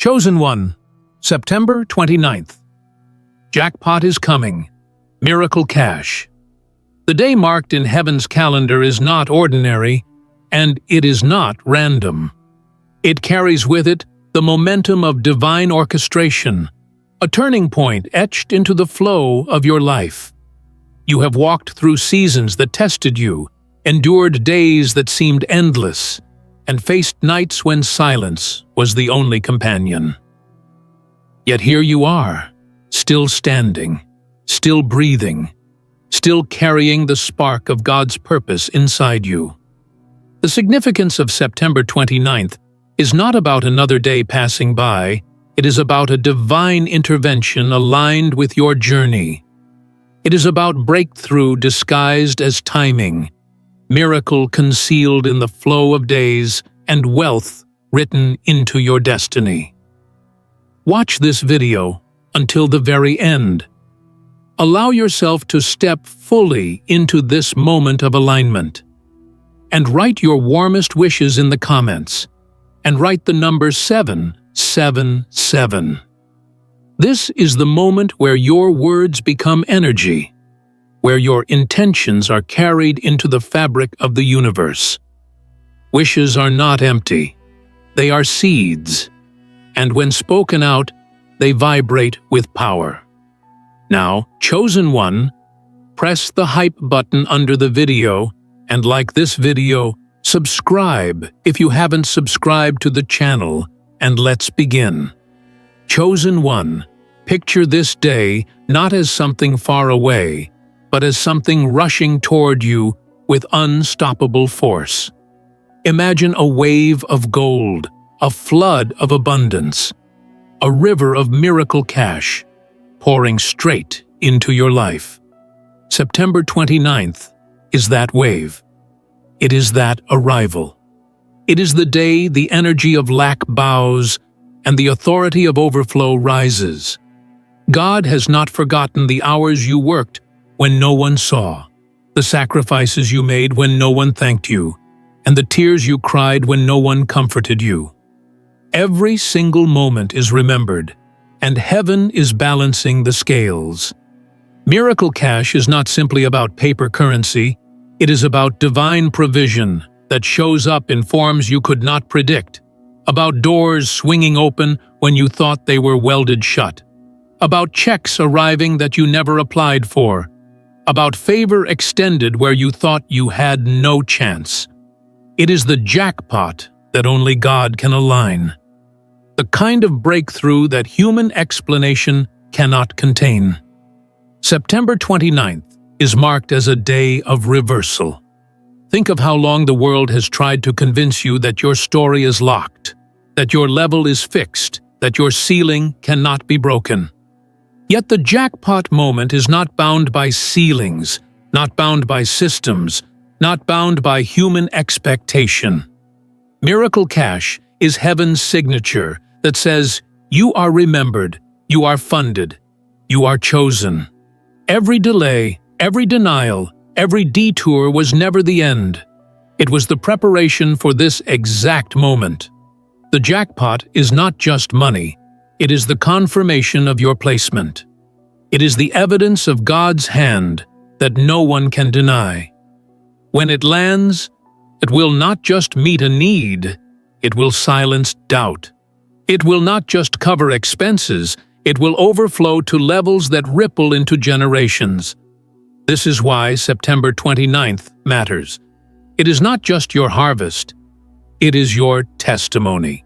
Chosen one, September 29th. Jackpot is coming. Miracle cash. The day marked in heaven's calendar is not ordinary, and it is not random. It carries with it the momentum of divine orchestration, a turning point etched into the flow of your life. You have walked through seasons that tested you, endured days that seemed endless, and faced nights when silence was the only companion. Yet here you are, still standing, still breathing, still carrying the spark of God's purpose inside you. The significance of September 29th is not about another day passing by, it is about a divine intervention aligned with your journey. It is about breakthrough disguised as timing, miracle concealed in the flow of days, and wealth written into your destiny. Watch this video until the very end. Allow yourself to step fully into this moment of alignment. And write your warmest wishes in the comments. And write the number 777. This is the moment where your words become energy, where your intentions are carried into the fabric of the universe. Wishes are not empty. They are seeds. And when spoken out, they vibrate with power. Now, chosen one, press the hype button under the video, and like this video, subscribe if you haven't subscribed to the channel, and let's begin. Chosen one, picture this day not as something far away, but as something rushing toward you with unstoppable force. Imagine a wave of gold, a flood of abundance, a river of miracle cash, pouring straight into your life. September 29th is that wave. It is that arrival. It is the day the energy of lack bows and the authority of overflow rises. God has not forgotten the hours you worked when no one saw, the sacrifices you made when no one thanked you, and the tears you cried when no one comforted you. Every single moment is remembered, and heaven is balancing the scales. Miracle cash is not simply about paper currency, it is about divine provision that shows up in forms you could not predict, about doors swinging open when you thought they were welded shut, about checks arriving that you never applied for, about favor extended where you thought you had no chance. It is the jackpot that only God can align. The kind of breakthrough that human explanation cannot contain. September 29th is marked as a day of reversal. Think of how long the world has tried to convince you that your story is locked, that your level is fixed, that your ceiling cannot be broken. Yet the jackpot moment is not bound by ceilings, not bound by systems, not bound by human expectation. Miracle cash is heaven's signature that says, you are remembered, you are funded, you are chosen. Every delay, every denial, every detour was never the end. It was the preparation for this exact moment. The jackpot is not just money. It is the confirmation of your placement. It is the evidence of God's hand that no one can deny. When it lands, it will not just meet a need, it will silence doubt. It will not just cover expenses, it will overflow to levels that ripple into generations. This is why September 29th matters. It is not just your harvest, it is your testimony.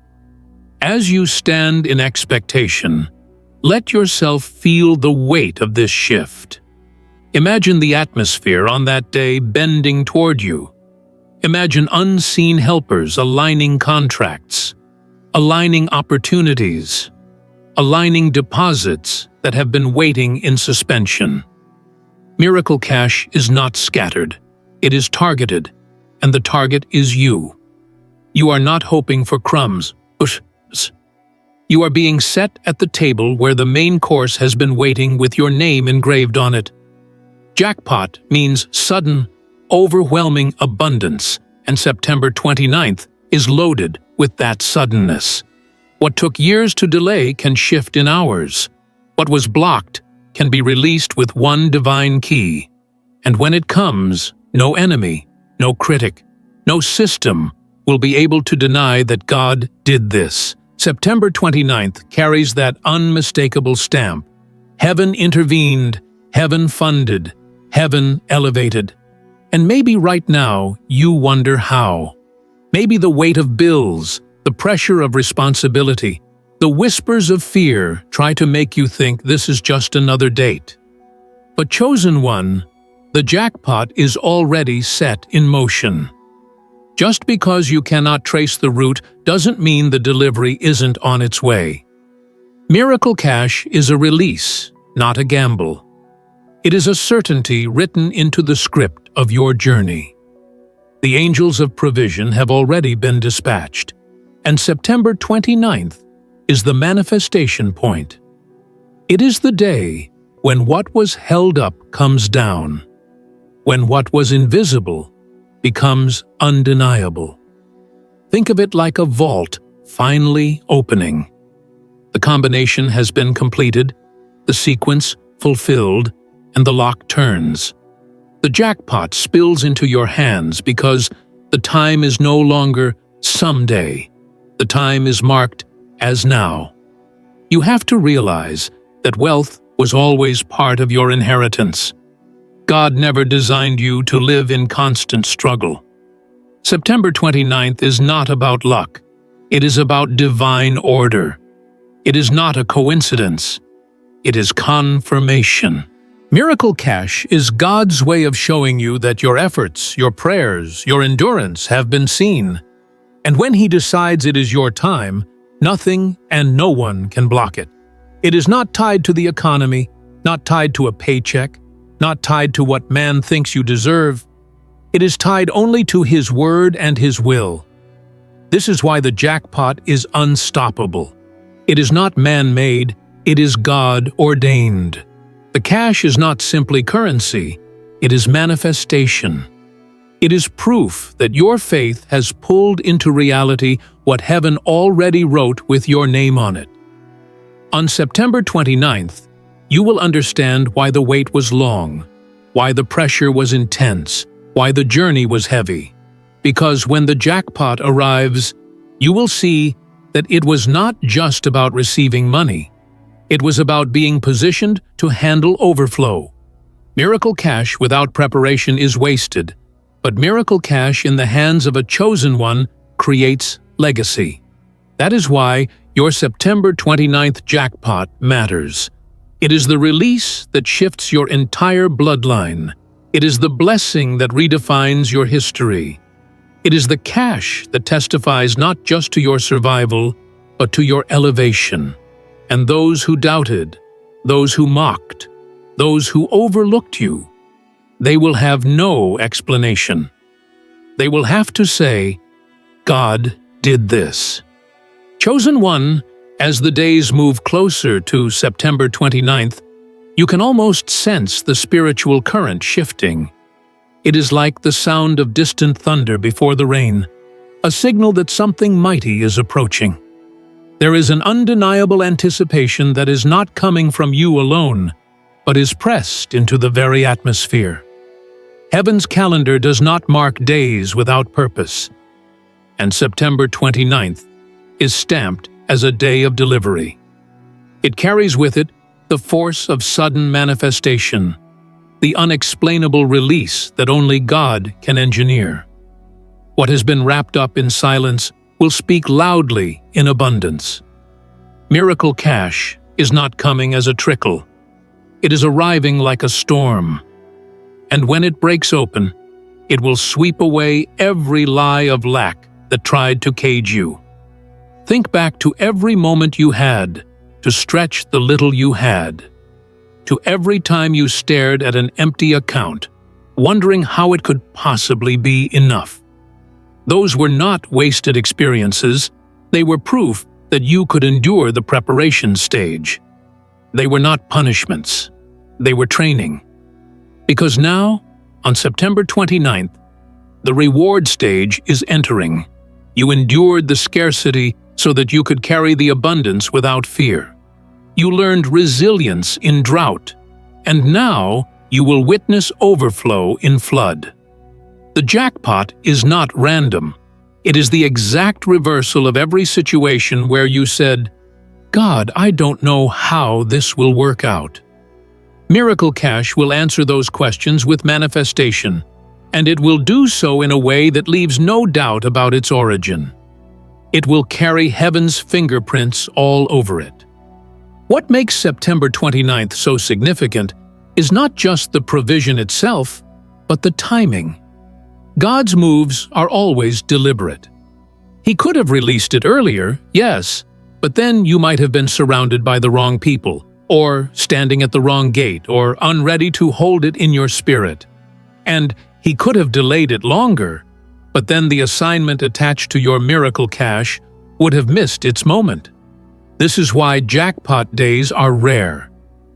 As you stand in expectation, let yourself feel the weight of this shift. Imagine the atmosphere on that day bending toward you. Imagine unseen helpers aligning contracts, aligning opportunities, aligning deposits that have been waiting in suspension. Miracle cash is not scattered, it is targeted, and the target is you. You are not hoping for crumbs. You are being set at the table where the main course has been waiting with your name engraved on it. Jackpot means sudden, overwhelming abundance, and September 29th is loaded with that suddenness. What took years to delay can shift in hours. What was blocked can be released with one divine key. And when it comes, no enemy, no critic, no system will be able to deny that God did this. September 29th carries that unmistakable stamp. Heaven intervened, heaven funded, heaven elevated. And maybe right now you wonder how. Maybe the weight of bills, the pressure of responsibility, the whispers of fear try to make you think this is just another date. But chosen one, the jackpot is already set in motion. Just because you cannot trace the route doesn't mean the delivery isn't on its way. Miracle Cash is a release, not a gamble. It is a certainty written into the script of your journey. The angels of provision have already been dispatched, and September 29th is the manifestation point. It is the day when what was held up comes down, when what was invisible becomes undeniable. Think of it like a vault finally opening. The combination has been completed, the sequence fulfilled, and the lock turns. The jackpot spills into your hands because the time is no longer someday. The time is marked as now. You have to realize that wealth was always part of your inheritance. God never designed you to live in constant struggle. September 29th is not about luck. It is about divine order. It is not a coincidence. It is confirmation. Miracle Cash is God's way of showing you that your efforts, your prayers, your endurance have been seen. And when He decides it is your time, nothing and no one can block it. It is not tied to the economy, not tied to a paycheck, not tied to what man thinks you deserve. It is tied only to His word and His will. This is why the jackpot is unstoppable. It is not man-made, it is God-ordained. The cash is not simply currency, it is manifestation. It is proof that your faith has pulled into reality what heaven already wrote with your name on it. On September 29th, you will understand why the wait was long, why the pressure was intense, why the journey was heavy. Because when the jackpot arrives, you will see that it was not just about receiving money. It was about being positioned to handle overflow. Miracle cash without preparation is wasted, but miracle cash in the hands of a chosen one creates legacy. That is why your September 29th jackpot matters. It is the release that shifts your entire bloodline. It is the blessing that redefines your history. It is the cash that testifies not just to your survival, but to your elevation. And those who doubted, those who mocked, those who overlooked you, they will have no explanation. They will have to say, God did this. Chosen one, as the days move closer to September 29th, you can almost sense the spiritual current shifting. It is like the sound of distant thunder before the rain, a signal that something mighty is approaching. There is an undeniable anticipation that is not coming from you alone, but is pressed into the very atmosphere. Heaven's calendar does not mark days without purpose, and September 29th is stamped as a day of delivery. It carries with it the force of sudden manifestation, the unexplainable release that only God can engineer. What has been wrapped up in silence will speak loudly in abundance. Miracle cash is not coming as a trickle. It is arriving like a storm. And when it breaks open, it will sweep away every lie of lack that tried to cage you. Think back to every moment you had to stretch the little you had, to every time you stared at an empty account, wondering how it could possibly be enough. Those were not wasted experiences, they were proof that you could endure the preparation stage. They were not punishments, they were training. Because now, on September 29th, the reward stage is entering. You endured the scarcity, so that you could carry the abundance without fear. You learned resilience in drought, and now you will witness overflow in flood. The jackpot is not random. It is the exact reversal of every situation where you said, "God, I don't know how this will work out." Miracle Cash will answer those questions with manifestation, and it will do so in a way that leaves no doubt about its origin. It will carry heaven's fingerprints all over it. What makes September 29th so significant is not just the provision itself, but the timing. God's moves are always deliberate. He could have released it earlier, yes, but then you might have been surrounded by the wrong people, or standing at the wrong gate, or unready to hold it in your spirit. And He could have delayed it longer, but then the assignment attached to your miracle cash would have missed its moment. This is why jackpot days are rare.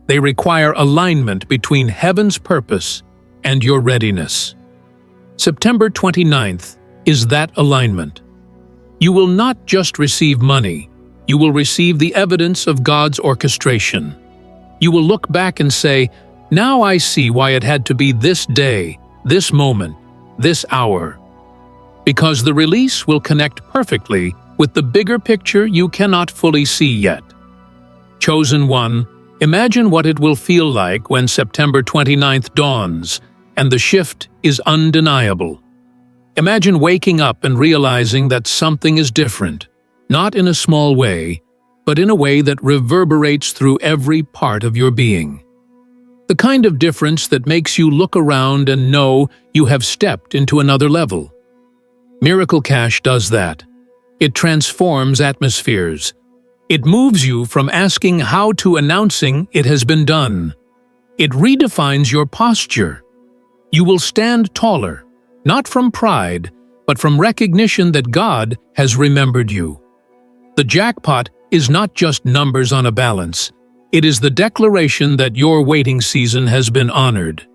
They require alignment between heaven's purpose and your readiness. September 29th is that alignment. You will not just receive money, you will receive the evidence of God's orchestration. You will look back and say, "Now I see why it had to be this day, this moment, this hour." Because the release will connect perfectly with the bigger picture you cannot fully see yet. Chosen one, imagine what it will feel like when September 29th dawns and the shift is undeniable. Imagine waking up and realizing that something is different, not in a small way, but in a way that reverberates through every part of your being. The kind of difference that makes you look around and know you have stepped into another level. Miracle Cash does that. It transforms atmospheres. It moves you from asking how to announcing it has been done. It redefines your posture. You will stand taller, not from pride, but from recognition that God has remembered you. The jackpot is not just numbers on a balance. It is the declaration that your waiting season has been honored.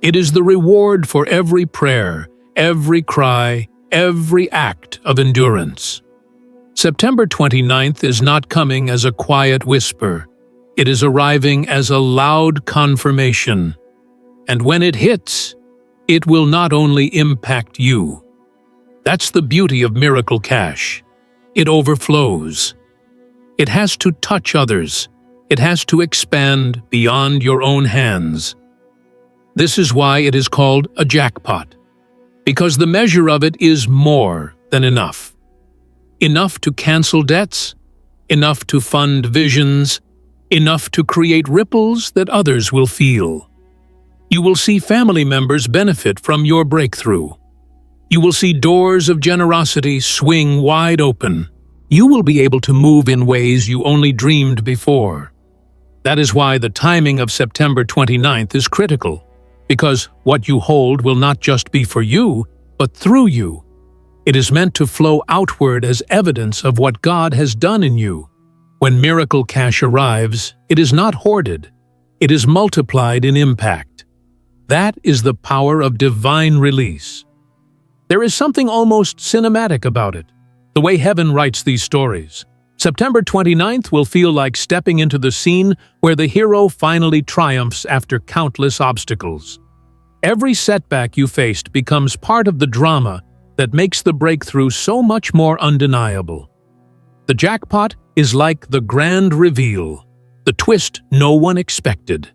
It is the reward for every prayer, every cry, every act of endurance. September 29th is not coming as a quiet whisper. It is arriving as a loud confirmation. And when it hits, it will not only impact you. That's the beauty of Miracle Cash. It overflows. It has to touch others. It has to expand beyond your own hands. This is why it is called a jackpot, because the measure of it is more than enough. Enough to cancel debts, enough to fund visions, enough to create ripples that others will feel. You will see family members benefit from your breakthrough. You will see doors of generosity swing wide open. You will be able to move in ways you only dreamed before. That is why the timing of September 29th is critical, because what you hold will not just be for you, but through you. It is meant to flow outward as evidence of what God has done in you. When Miracle Cash arrives, it is not hoarded. It is multiplied in impact. That is the power of divine release. There is something almost cinematic about it, the way heaven writes these stories. September 29th will feel like stepping into the scene where the hero finally triumphs after countless obstacles. Every setback you faced becomes part of the drama that makes the breakthrough so much more undeniable. The jackpot is like the grand reveal, the twist no one expected,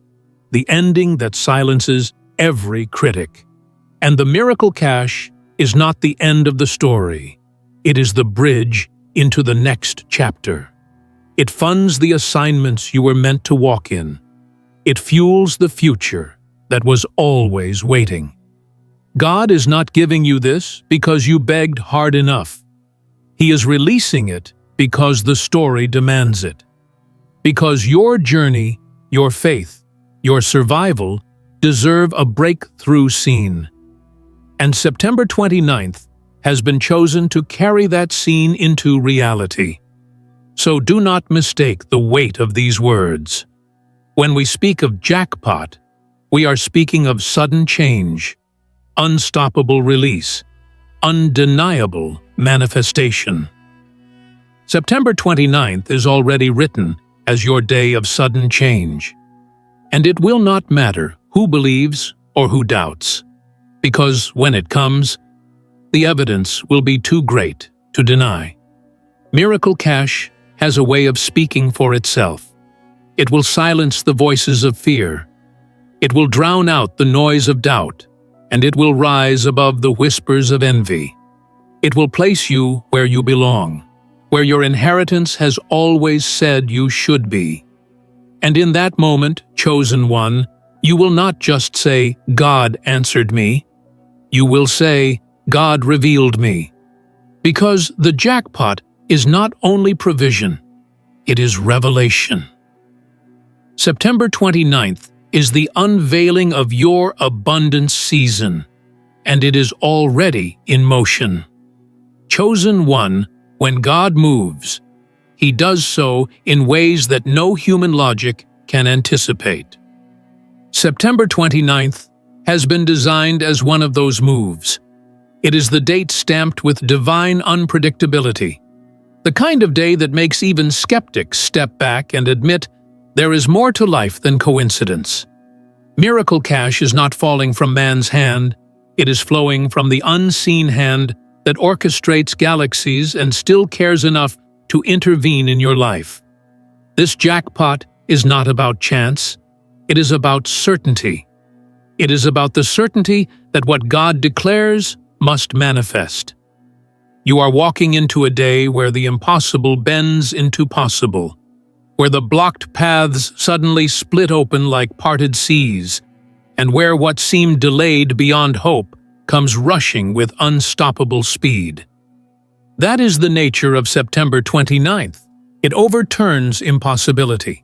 the ending that silences every critic. And the Miracle Cash is not the end of the story. It is the bridge into the next chapter. It funds the assignments you were meant to walk in. It fuels the future that was always waiting. God is not giving you this because you begged hard enough. He is releasing it because the story demands it. Because your journey, your faith, your survival deserve a breakthrough scene. And September 29th has been chosen to carry that scene into reality. So do not mistake the weight of these words. When we speak of jackpot, we are speaking of sudden change, unstoppable release, undeniable manifestation. September 29th is already written as your day of sudden change. And it will not matter who believes or who doubts, because when it comes, the evidence will be too great to deny. Miracle Cash has a way of speaking for itself. It will silence the voices of fear. It will drown out the noise of doubt, and it will rise above the whispers of envy. It will place you where you belong, where your inheritance has always said you should be. And in that moment, chosen one, you will not just say, "God answered me." You will say, "God revealed me." Because the jackpot is not only provision, it is revelation. September 29th is the unveiling of your abundance season, and it is already in motion. Chosen one, when God moves, He does so in ways that no human logic can anticipate. September 29th has been designed as one of those moves. It is the date stamped with divine unpredictability, the kind of day that makes even skeptics step back and admit there is more to life than coincidence. Miracle Cash is not falling from man's hand, it is flowing from the unseen hand that orchestrates galaxies and still cares enough to intervene in your life. This jackpot is not about chance, it is about certainty. It is about the certainty that what God declares must manifest. You are walking into a day where the impossible bends into possible, where the blocked paths suddenly split open like parted seas, and where what seemed delayed beyond hope comes rushing with unstoppable speed. That is the nature of September 29th. It overturns impossibility.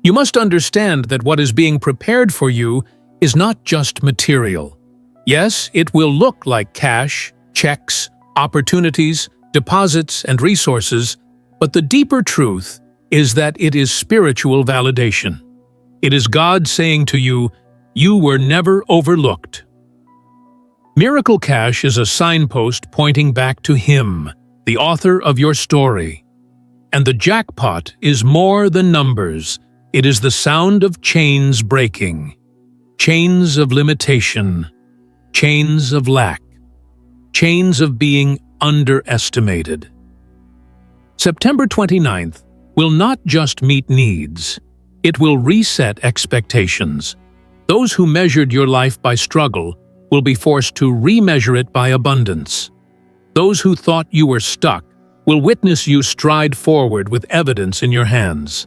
You must understand that what is being prepared for you is not just material. Yes, it will look like cash, checks, opportunities, deposits, and resources, but the deeper truth is that it is spiritual validation. It is God saying to you, "You were never overlooked." Miracle Cash is a signpost pointing back to Him, the author of your story. And the jackpot is more than numbers. It is the sound of chains breaking, chains of limitation, chains of lack, chains of being underestimated. September 29th will not just meet needs, it will reset expectations. Those who measured your life by struggle will be forced to remeasure it by abundance. Those who thought you were stuck will witness you stride forward with evidence in your hands.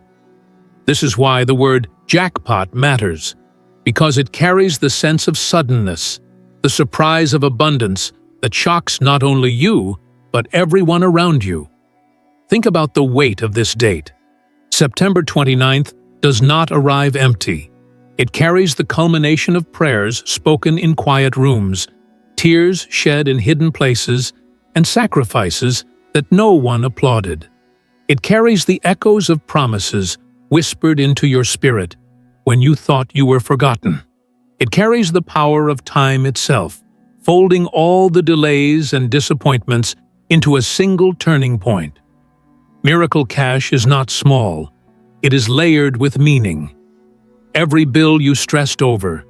This is why the word jackpot matters, because it carries the sense of suddenness, the surprise of abundance that shocks not only you, but everyone around you. Think about the weight of this date. September 29th does not arrive empty. It carries the culmination of prayers spoken in quiet rooms, tears shed in hidden places, and sacrifices that no one applauded. It carries the echoes of promises whispered into your spirit when you thought you were forgotten. It carries the power of time itself, folding all the delays and disappointments into a single turning point. Miracle Cash is not small. It is layered with meaning. Every bill you stressed over,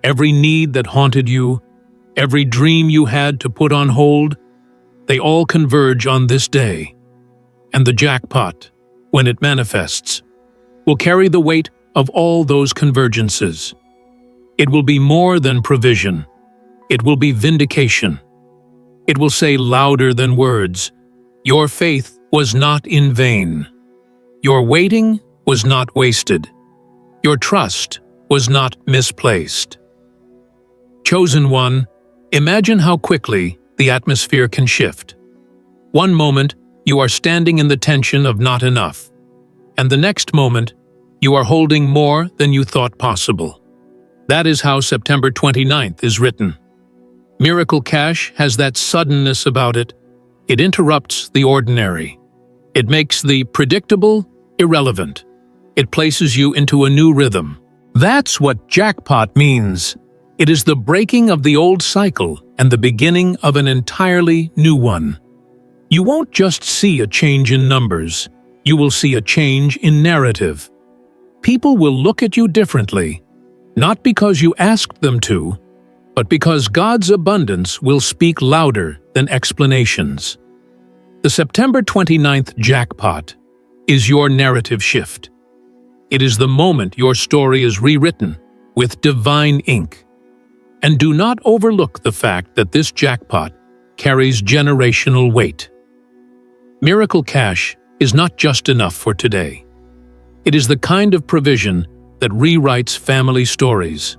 every need that haunted you, every dream you had to put on hold, they all converge on this day. And the jackpot, when it manifests, will carry the weight of all those convergences. It will be more than provision. It will be vindication. It will say louder than words, "Your faith was not in vain. Your waiting was not wasted. Your trust was not misplaced." Chosen one, imagine how quickly the atmosphere can shift. One moment, you are standing in the tension of not enough, and the next moment, you are holding more than you thought possible. That is how September 29th is written. Miracle Cash has that suddenness about it. It interrupts the ordinary. It makes the predictable irrelevant. It places you into a new rhythm. That's what jackpot means. It is the breaking of the old cycle and the beginning of an entirely new one. You won't just see a change in numbers, you will see a change in narrative. People will look at you differently, not because you asked them to, but because God's abundance will speak louder than explanations. The September 29th jackpot is your narrative shift. It is the moment your story is rewritten with divine ink. And do not overlook the fact that this jackpot carries generational weight. Miracle cash is not just enough for today. It is the kind of provision that rewrites family stories.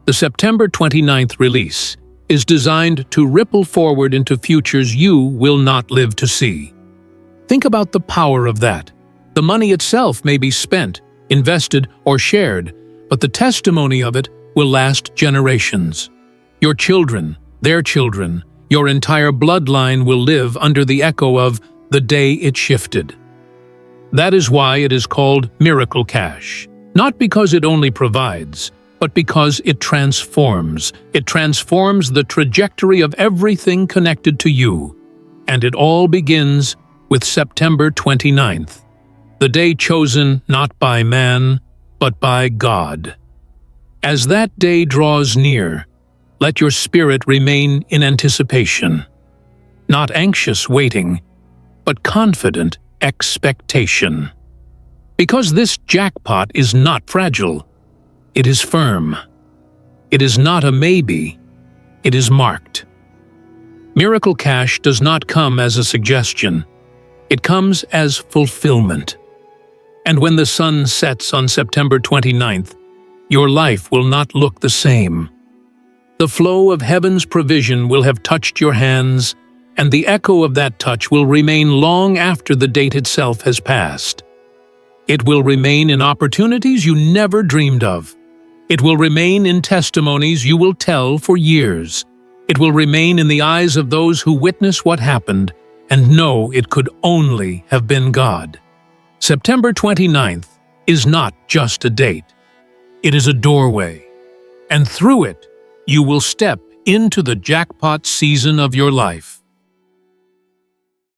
The September 29th release is designed to ripple forward into futures you will not live to see. Think about the power of that. The money itself may be spent, invested, or shared, but the testimony of it will last generations. Your children, their children, your entire bloodline will live under the echo of the day it shifted. That is why it is called miracle cash, not because it only provides, but because it transforms. It transforms the trajectory of everything connected to you. And it all begins with September 29th, the day chosen not by man, but by God. As that day draws near, let your spirit remain in anticipation, not anxious waiting, but confident expectation. Because this jackpot is not fragile, it is firm. It is not a maybe, it is marked. Miracle cash does not come as a suggestion, it comes as fulfillment. And when the sun sets on September 29th, your life will not look the same. The flow of heaven's provision will have touched your hands, and the echo of that touch will remain long after the date itself has passed. It will remain in opportunities you never dreamed of. It will remain in testimonies you will tell for years. It will remain in the eyes of those who witness what happened and know it could only have been God. September 29th is not just a date. It is a doorway, and through it, you will step into the jackpot season of your life.